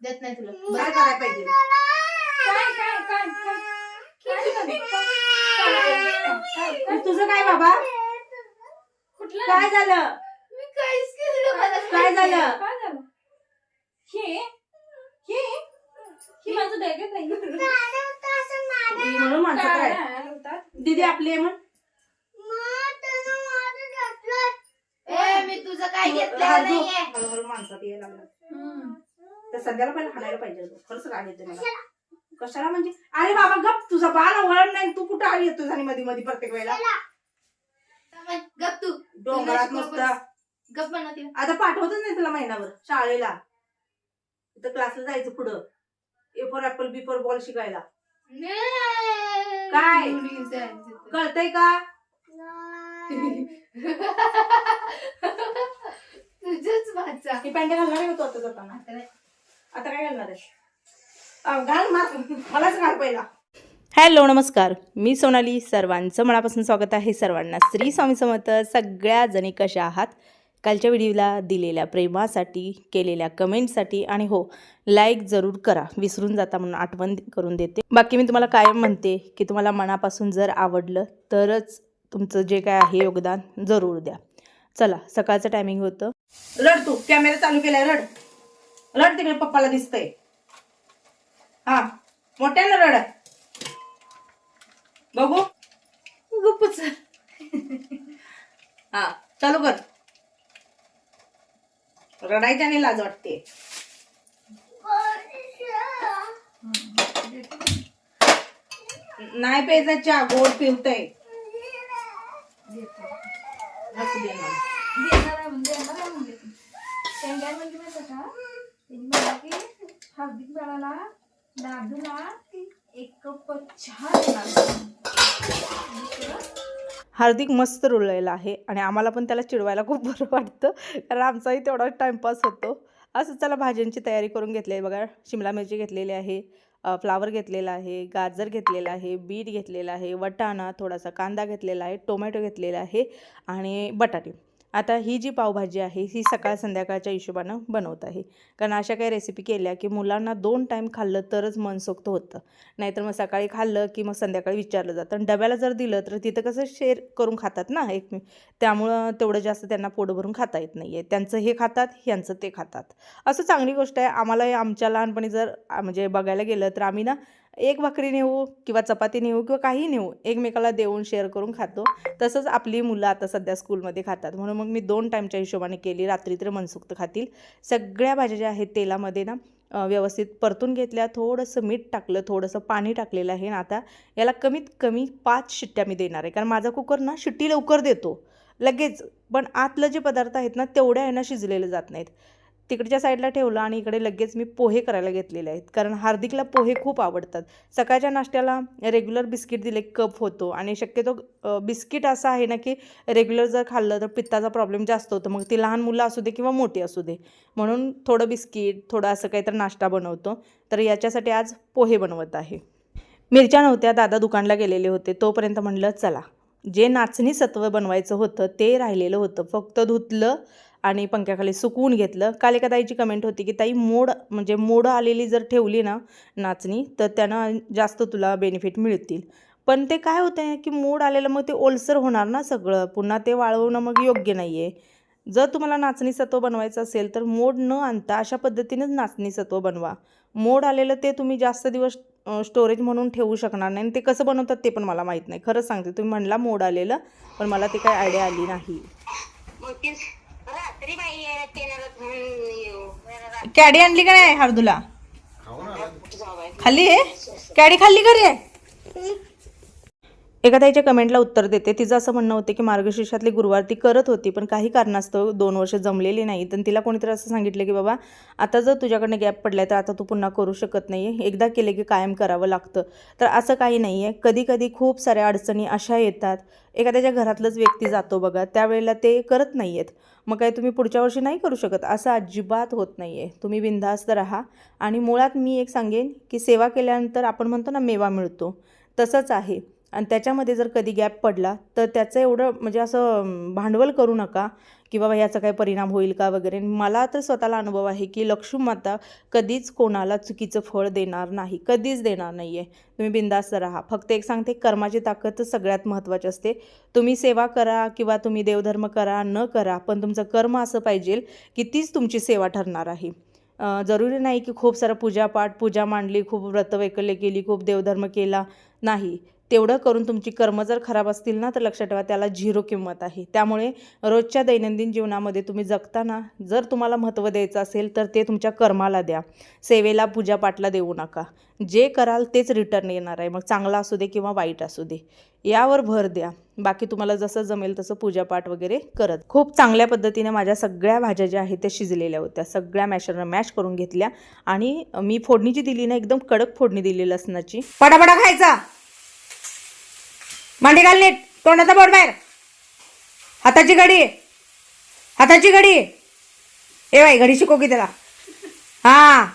देत नाही तुला. काय करायला पाहिजे? तुझं काय बाबा? काय झालं? मी काहीच केलं मला काय झालं? माझं बॅगेत नाही म्हणून माणसं काय दीदी आपली आहे म्हण. मी तुझं काय घेतलं नाहीये. हळूहळू माणसात यायला लागलं. तर सध्याला पहिला हाणायला पाहिजे. खरंच राग येते मला. कशाला म्हणजे? अरे बाबा गप, तुझा बाल वळण नाही. तू कुठं आली येतो आणि मध्ये मध्ये प्रत्येक वेळेला? गप तू डोंगरात नुसता. गप म्हणा तिला. आता पाठवतच नाही तुला महिनाभर शाळेला. तिथं क्लासला जायचं पुढं. A for apple, B for ball शिकायला. काय कळतंय का? तुझच वाचा. ही पॅन्ट घालणार आहे का तू आता जाताना? आता काय घालणार आहे? घाल, मलाच घाल पहिला. हॅलो नमस्कार, मी सोनाली. सर्वांचं मनापासून स्वागत आहे. सर्वांना श्री स्वामी समर्थ. सगळ्या जणी कशा आहात? कालच्या व्हिडिओला दिलेल्या प्रेमासाठी, केलेल्या कमेंटसाठी आणि हो लाईक जरूर करा, विसरून जाता म्हणून आठवण करून देते. बाकी मी तुम्हाला कायम म्हणते की तुम्हाला मनापासून जर आवडलं तरच तुमचं जे काय आहे योगदान जरूर द्या. चला, सकाळचं टायमिंग होतं. रड, तू कॅमेरा चालू केलाय. रड रड, तिकडे पप्पाला दिसतंय. हा, मोठ्यानं रड बघू. गुप्पच. हा, चालू कर. रडायची आणि लाज वाटते. नाही प्यायचा चहा, गोड पिवतय. हार्दिक बाळाला दादूला एक कप चहा देणार. हार्दिक मस्त रुळलेला आहे आणि आम्हाला पण त्याला चिडवायला खूप बरं वाटतं, कारण आमचाही तेवढा टाईमपास होतो. असं चला, भाज्यांची तयारी करून घेतली आहे बघा. शिमला मिरची घेतलेली आहे, फ्लावर घेतलेला आहे, गाजर घेतलेला आहे, बीट घेतलेला आहे, वटाणा, थोडासा कांदा घेतलेला आहे, टोमॅटो घेतलेला आहे आणि बटाटे. आता ही जी पावभाजी आहे ही सकाळ संध्याकाळच्या हिशोबानं बनवत आहे, कारण अशा काही रेसिपी केल्या की मुलांना 2 टाईम खाल्लं तरच मनसोक्त होतं. नाहीतर मग सकाळी खाल्लं की मग संध्याकाळी विचारलं जातं. आणि डब्याला जर दिलं तर तिथं कसं शेअर करून खातात ना त्यामुळं तेवढं जास्त त्यांना पोट भरून खाता येत नाही आहे. त्यांचं हे खातात, ह्यांचं ते खातात. असं चांगली गोष्ट आहे. आम्हाला आमच्या लहानपणी जर म्हणजे बघायला गेलं तर आम्ही ना एक भाकरी नेऊ किंवा चपाती नेऊ किंवा काही नेऊ, एकमेकाला देऊन शेअर करून खातो. तसंच आपली मुलं आता सध्या स्कूलमध्ये खातात. म्हणून मग मी 2 टाईमच्या हिशोबाने केली. रात्री तर मनसोक्त खातील. सगळ्या भाज्या ज्या आहेत तेलामध्ये ना व्यवस्थित परतून घेतल्या. थोडंसं मीठ टाकलं, थोडंसं पाणी टाकलेलं आहे. आणि आता याला कमीत कमी 5 शिट्ट्या मी देणार आहे, कारण माझा कुकर ना शिट्टी लवकर देतो लगेच, पण आतलं जे पदार्थ आहेत ना तेवढ्या आहे ना शिजलेले जात नाहीत. तिकडच्या साईडला ठेवलं आणि इकडे लगेच मी पोहे करायला घेतलेले आहेत, कारण हार्दिकला पोहे खूप आवडतात. सकाळच्या नाश्त्याला रेग्युलर बिस्किट दिले कप होतो, आणि शक्यतो बिस्किट असं आहे ना की रेग्युलर जर खाल्लं तर पित्ताचा प्रॉब्लेम जास्त होतो. मग ती लहान मुलं असू दे किंवा मोठी असू दे, म्हणून थोडं बिस्किट, थोडं असं काहीतरी नाश्ता बनवतो. तर याच्यासाठी आज पोहे बनवत आहे. मिरच्या नव्हत्या, दादा दुकानला गेलेले होते. तोपर्यंत म्हणलं चला, जे नाचणी सत्व बनवायचं होतं ते राहिलेलं होतं, फक्त धुतलं आणि पंख्याखाली सुकवून घेतलं. काल एका ताईची कमेंट होती की ताई मोड आलेली जर ठेवली ना नाचणी तर त्यानं जास्त तुला बेनिफिट मिळतील. पण ते काय होतं आहे की मोड आलेलं मग ते ओलसर होणार ना सगळं, पुन्हा ते वाळवणं मग योग्य नाही आहे. जर तुम्हाला नाचणी सत्व बनवायचं असेल तर मोड न आणता अशा पद्धतीनेच नाचणी सत्व बनवा. मोड आलेलं ते तुम्ही जास्त दिवस स्टोरेज म्हणून ठेवू शकणार नाही. आणि ते कसं बनवतात ते पण मला माहीत नाही, खरंच सांगते. तुम्ही म्हणला मोड आलेलं, पण मला ते काय आयडिया आली नाही. कॅडी आणली का नाही हार्दूला? खाल्ली आहे कॅडी, खाल्ली का रे? एका ताईच्या कमेंटला उत्तर देते. तिचं असं म्हणणं होते की मार्गशीर्षातले गुरुवार ती करत होती, पण काही कारणास्तव 2 वर्ष जमलेली नाही. तर तिला कोणीतरी असं सांगितलं की बाबा आता जर तुझ्याकडनं गॅप पडलाय तर आता तू पुन्हा करू शकत नाही आहे, एकदा केले की कायम करावं लागतं. तर असं काही नाही आहे. कधी कधी खूप साऱ्या अडचणी अशा येतात, एखाद्याच्या घरातलंच व्यक्ती जातो बघा, त्यावेळेला ते करत नाही आहेत, मग काय तुम्ही पुढच्या वर्षी नाही करू शकत? असं अजिबात होत नाही आहे. तुम्ही बिनधास्त राहा. आणि मुळात मी एक सांगेन की सेवा केल्यानंतर आपण म्हणतो ना मेवा मिळतो, तसंच आहे. आणि त्याच्यामध्ये जर कधी गॅप पडला तर त्याचं एवढं म्हणजे असं भांडवल करू नका की बाबा याचा काय परिणाम होईल का वगैरे. मला तर स्वतःला अनुभव आहे की लक्ष्मी माता कधीच कोणाला चुकीचं फळ देणार नाही, कधीच देणार नाही आहे. तुम्ही बिंदास्त राहा. फक्त एक सांगते, कर्माची ताकद सगळ्यात महत्त्वाची असते. तुम्ही सेवा करा किंवा तुम्ही देवधर्म करा न करा, पण तुमचं कर्म असं पाहिजे की तीच तुमची सेवा ठरणार आहे. जरुरी नाही की खूप सारं पूजा मांडली, खूप व्रत वैकल्य केली, खूप देवधर्म केला, नाही. तेवढं करून तुमची कर्म जर खराब असतील ना तर लक्षात ठेवा त्याला 0 किंमत आहे. त्यामुळे रोजच्या दैनंदिन जीवनामध्ये तुम्ही जगताना जर तुम्हाला महत्त्व द्यायचं असेल तर ते तुमच्या कर्माला द्या. सेवेला पूजापाठला देऊ नका. जे कराल तेच रिटर्न येणार आहे. मग चांगला असू दे किंवा वाईट असू दे, यावर भर द्या. बाकी तुम्हाला जसं जमेल तसं पूजापाठ वगैरे करत. खूप चांगल्या पद्धतीने माझ्या सगळ्या भाज्या ज्या आहेत त्या शिजलेल्या होत्या. सगळ्या मॅशरनं मॅश करून घेतल्या आणि मी फोडणीची दिली ना, एकदम कडक फोडणी दिली लसणाची. पटापटा खायचा. मांडी घाल नीट, तोंडाचा बोट बाहेर, हाताची घडी, हाताची घडी. ए बाई, घडी शिकव की त्याला. हा,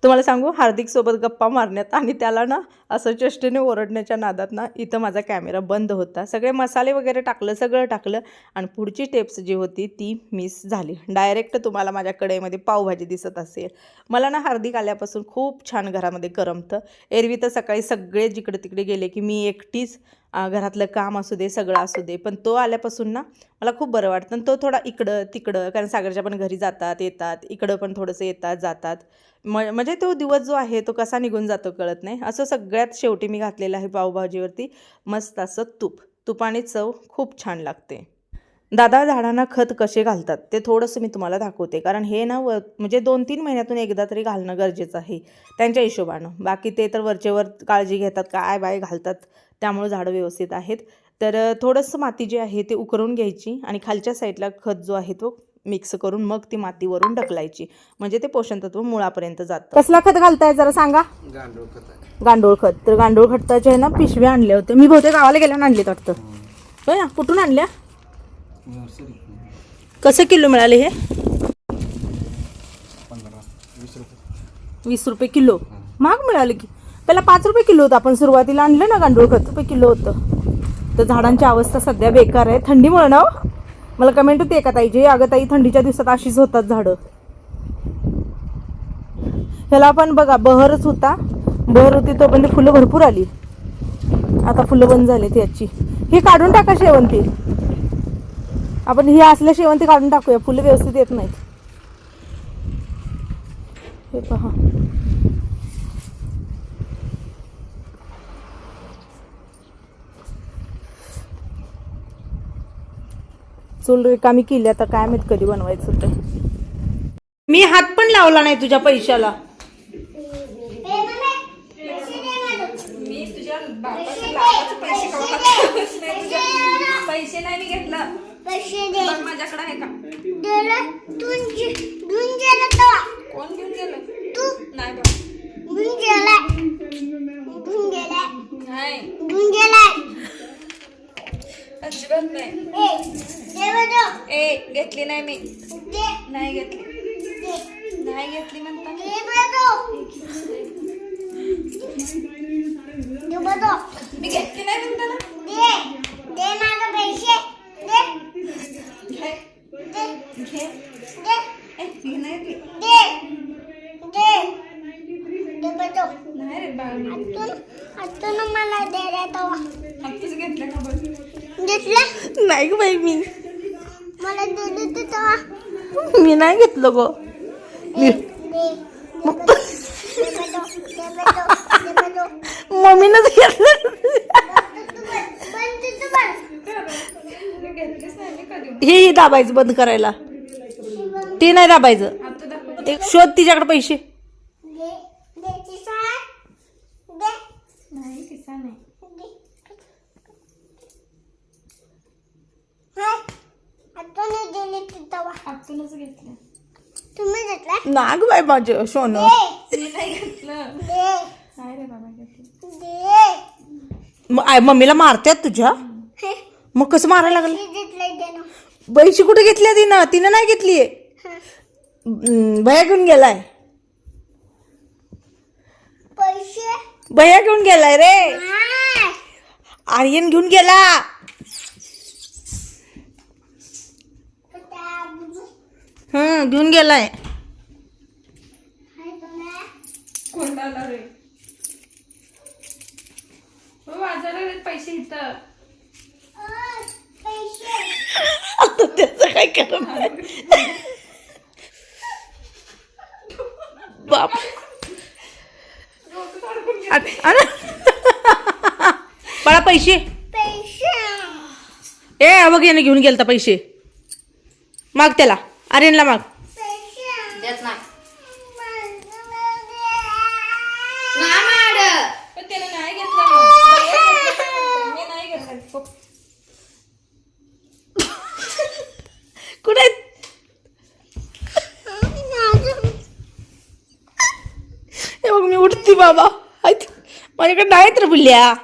तुम्हाला सांगू, हार्दिकसोबत गप्पा मारण्यात आणि त्याला ना असं चेष्टेने ओरडण्याच्या नादात ना इथं माझा कॅमेरा बंद होता. सगळे मसाले वगैरे टाकलं, सगळं टाकलं आणि पुढची टेप्स जी होती ती मिस झाली. डायरेक्ट तुम्हाला माझ्या कढईमध्ये पावभाजी दिसत असेल. मला ना हार्दिक आल्यापासून खूप छान घरामध्ये करमतं. एरवी तर सकाळी सगळे जिकडे तिकडे गेले की मी एकटीच घरातलं काम असू दे, सगळं असू दे, पण तो आल्यापासून ना मला खूप बरं वाटतं. आणि तो थोडा इकडं तिकडं, कारण सागरच्या पण घरी जातात येतात, इकडं पण थोडंसं येतात जातात. म्हणजे तो दिवस जो आहे तो कसा निघून जातो कळत नाही. असं सगळ्यात शेवटी मी घातलेलं आहे पावभाजीवरती मस्त असं तुपाने चव खूप छान लागते. दादा झाडांना खत कसे घालतात ते थोडंसं मी तुम्हाला दाखवते, कारण हे ना म्हणजे 2-3 महिन्यातून एकदा तरी घालणं गरजेचं आहे त्यांच्या हिशोबानं. बाकी ते तर वरचेवर काळजी घेतात, काय बाय घालतात, त्यामुळे झाडं व्यवस्थित आहेत. तर थोडंसं माती जी आहे ती उकरून घ्यायची आणि खालच्या साईडला खत जो आहे तो मिक्स करून मग ती मातीवरून ढकलायची, म्हणजे ते पोषण तत्व मुळापर्यंत जातं. कसला खत घालताय जरा सांगा. गांडूळ खत. तर गांडूळ खताचे ना पिशव्या आणल्या होत्या मी, बहुतेक गावाला गेल्यानं आणलीत वाटतं. होय ना, कुठून आणल्या? कसं किलो मिळाले हे? 20 रुपये किलो. महाग मिळाले की. पहिला 5 रुपये किलो होतं. आपण सुरुवातीला आणलं ना गांडूळ खत, रुपये किलो होतं. तर झाडांची अवस्था सध्या बेकार आहे थंडीमुळे ना. मला कमेंट होती एका ताईची, अगं ताई थंडीच्या दिवसात अशीच होतात झाडं. ह्याला पण बघा बहरच होता, बहर होती तो पण फुलं भरपूर आली. आता फुलं बंद झालीत याची. हे काढून टाका शेवंती. आपण ही असल्या शेवंती काढून टाकूया, फुलं व्यवस्थित येत नाहीत. हे पहा, चूल रिकामी केली. आता काय माहित कधी बनवायचं ते. मी हात पण लावला नाही तुझ्या पैशाला. मी तुझ्या बापाचे लाखाचे पैसे पैसे नाही मी घेतलं. बघ माझ्याकडे आहे का? कोण घेऊन गेलं? नाही बघ. नाही अजिबात नाही. ए घेतली नाही मी. नाही घेतली. नाही घेतली म्हणता. मी घेतली नाही म्हणता ना. नाही रे बाळ, आत्ताच घेतलं का बघ. नाही ग बाई, मी नाही घेतलं गो. मम्मीनंच घेतलं. हे दाबायचं बंद करायला, ते नाही दाबायचं. एक शोध तिच्याकडे पैसे. नाही किस्सा नाही. आत्ताच घेतलं. नाग बाई माझं सोनं. मी नाही घेतलं. काय रे बाबा घेतलं. मम्मीला मारत्यात तुझ्या? मग कसं मारायला लागलं? पैसे कुठे घेतल्या तिनं नाही घेतलीये. भया घेऊन गेलाय. भैया घेऊन गेलाय रे. आर्यन घेऊन गेला. घेऊन गेलाय. कोणाला रे वाजायला पैसे इथं आता त्याचं काय करणार बाप. बाळा पैसे ए बघ याने घेऊन गेलता पैसे. माग त्याला आर्यनला माग. देत नाही. नाही माड. त्याला नाही घेतला. मी नाही घेतला. कुठे हे बघ मी उठती बाबा. माझ्याकडे नाहीत रे बुल्ल्या.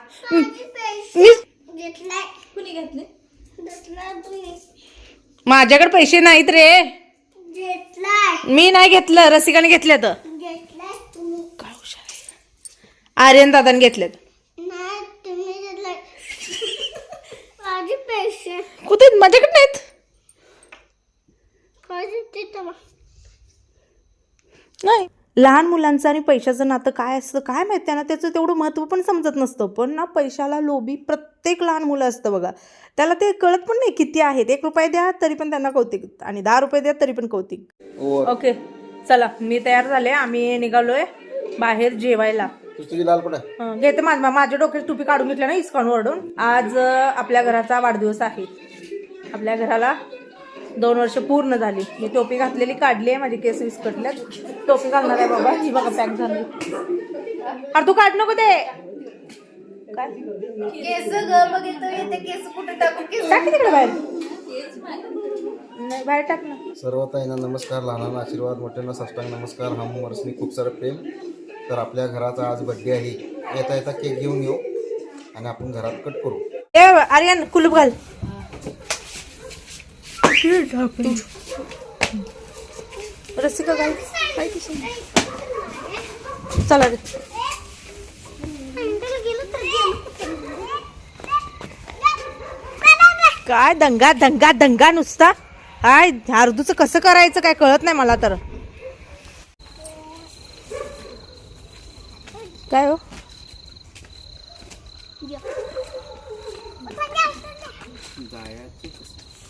कुणी घेतले? माझ्याकडे पैसे नाहीत रे. मी नाही घेतलं. रसिकाने घेतल्यात. काय हुशार आहे. आर्यन दादाने घेतल्यात. कुठे माझ्याकडे नाहीत. नाही. लहान मुलांचं आणि पैशाचं नातं काय असतं काय माहिती. त्यांना त्याचं तेवढं महत्त्व पण समजत नसतं. पण ना पैशाला लोभी प्रत्येक लहान मुलं असतं बघा. त्याला ते कळत पण नाही किती आहेत. 1 रुपया द्या तरी पण त्यांना कौतिक आणि 10 रुपये द्या तरी पण कौतिक. ओके चला मी तयार झाले. आम्ही निघालोय बाहेर जेवायला. घेते माझ्या डोक्यात टोपी काढून घेतल्या ना इस्कॉन वरडून. आज आपल्या घराचा वाढदिवस आहे. आपल्या घराला 2 वर्ष पूर्ण झाली. मी टोपी घातलेली काढली आहे. माझे केस विस्कटल्यात. टोपी घालणार आहे बाबा. ही बघा पॅक झाली. अरे तू काढ नको ते. काय केस ग बघितलं येते. केस कुठे टाकू. केस टाक तिकडे बाहेर. नाही बाहेर टाक ना. सर्व ताईंना नमस्कार. लहानांना आशीर्वाद, मोठ्यांना साष्टांग नमस्कार. हम उमरसनी खूप सारं प्रेम. तर आपल्या घराचा आज बर्थडे आहे. येता येता केक घेऊन येऊ आणि आपण घरात कट करू. ए आर्यन कुलूप घाल. रसिका घाल. चला रे. काय दंगा दंगा दंगा नुसता. काय अर्धूचं कसं करायचं काय कळत नाही मला तर. काय हो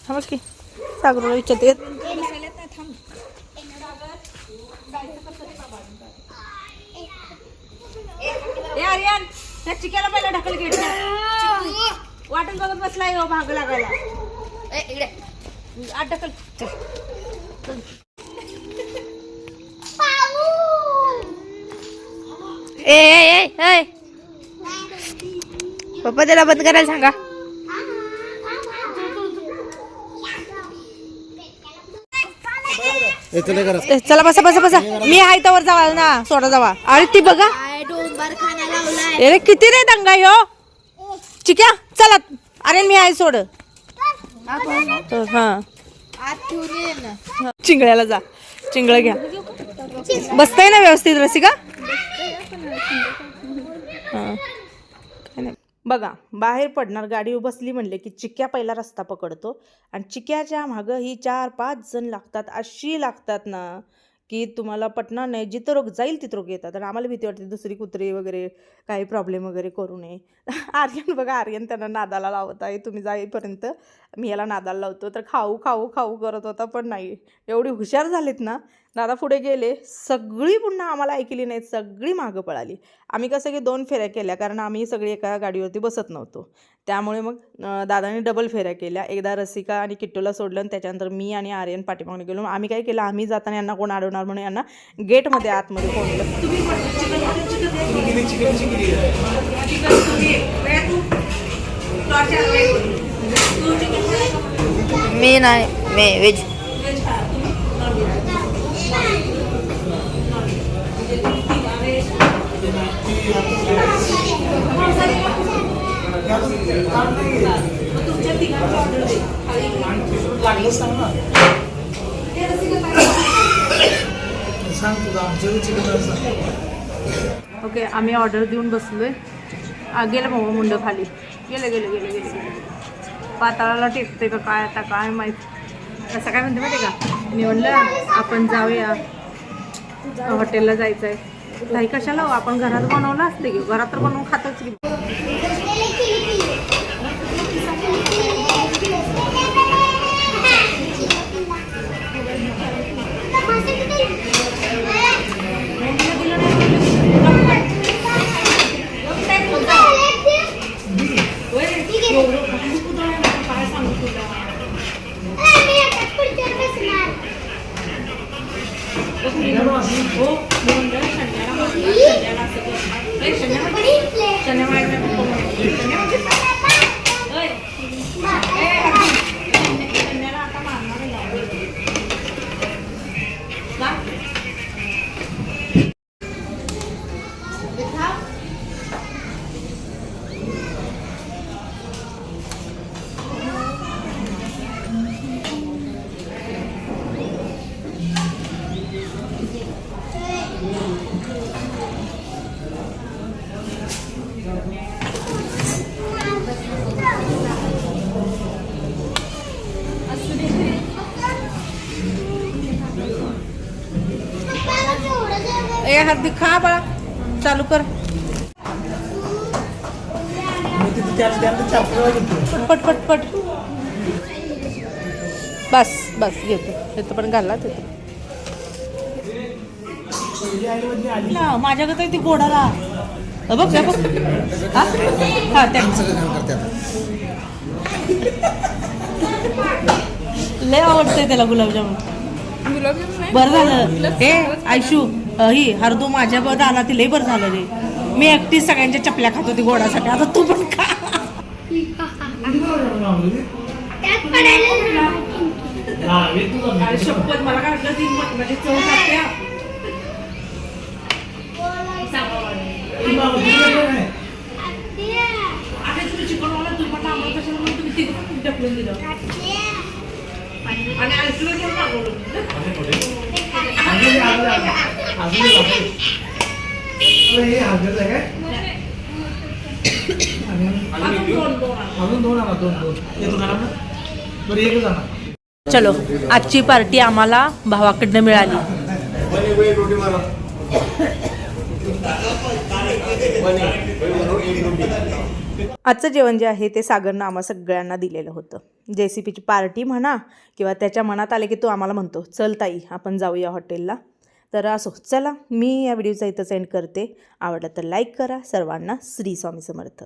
थांब की सागरला विचारते. आर्यन त्या चिक्याला पहिला ढकल घेत. वाटून बघत बसलाय हो भाग लागायला. इकडे आत ढकल. ए पप्पा त्याला बंद करायला सांगा. चला बसा बसा बसा. मी आहे त्यावर जावा ना. सोडा जावा. अरे ती बघा डोंगर खाना लावलाय. अरे किती रे दंगा ह्यो. चिक्या चला. अरे मी आहे सोड. हा चिंगळ्याला जा. चिंगळ घ्या. बसताय ना व्यवस्थित रसिका. बघा बाहेर पडणार गाडी बसली म्हणले की चिक्या पहिला रस्ता पकडतो आणि चिक्याच्या मागं ही 4-5 जण लागतात. अशी लागतात ना की तुम्हाला पटणार नाही. जिथं रोग जाईल तिथं रोग येतात. आणि आम्हाला भीती वाटते दुसरी कुत्री वगैरे काही प्रॉब्लेम वगैरे करू नये. आर्यन बघा आर्यन त्यांना नादाला लावत आहे. तुम्ही जाईपर्यंत मी याला नादाला लावतो तर खाऊ खाऊ खाऊ करत होता. पण नाही एवढी हुशार झालीत ना. दादा पुढे गेले. सगळी पुन्हा आम्हाला ऐकली नाहीत. सगळी मागं पळाली. आम्ही कसं की 2 फेऱ्या केल्या कारण आम्ही सगळी एका गाडीवरती बसत नव्हतो. त्यामुळे मग दादाने डबल फेऱ्या केल्या. एकदा रसिका आणि किट्टूला सोडलं आणि त्याच्यानंतर मी आणि आर्यन पाठीमागणे गेलो. आम्ही काय केलं आम्ही जाताना यांना कोण अडवणार म्हणून यांना गेटमध्ये आतमध्ये कोणलं. मी नाही मी व्हेज. ओके आम्ही ऑर्डर देऊन बसलोय. गेलं बाबा मुंड खाली. गेलं गेलं गेलं गेलं गेलं पाताळाला टेकते का काय आता काय माहीत. कसं काय म्हणते माहिती का, मी म्हणलं आपण जाऊया हॉटेलला जायचं आहे. काही कशाला हो, आपण घरात बनवलं असते की, घरात तर बनवून खातच की. ए हार्दिक खा बाळा, चालू कर पट पट पट. बस बस घेतो येतो पण घालला तिथं. माझ्याकडे तर ती गोडाला बघ बघ हा त्या लय आवडतंय त्याला गुलाबजामुन. बरं झालं हे आयशू ही हरदू माझ्या बद आला ती लय बरं झालं रे. मी एकटी सगळ्यांच्या चपल्या खात होती गोडासाठी, आता तू पण खा. शपथ मला काय वाटलं ती म्हणजे चव खात्या. आता तुम्ही चिकनवाला तुम्ही आम्हाला कशाला म्हणून तुम्ही तिथं टपलून दिलं आणि आयशूला घेऊन मागवलं. चलो आजची पार्टी आम्हाला भावाकडनं मिळाली. आजचं जेवण जे आहे ते सागरनं आम्हा सगळ्यांना दिलेलं होतं. JCPची पार्टी म्हणा किंवा त्याच्या मनात आले की तो आम्हाला म्हणतो चल ताई आपण जाऊया हॉटेलला. तर असो चला, मी या व्हिडिओचा इथंच एंड करते. आवडलं तर लाईक करा. सर्वांना श्री स्वामी समर्थ.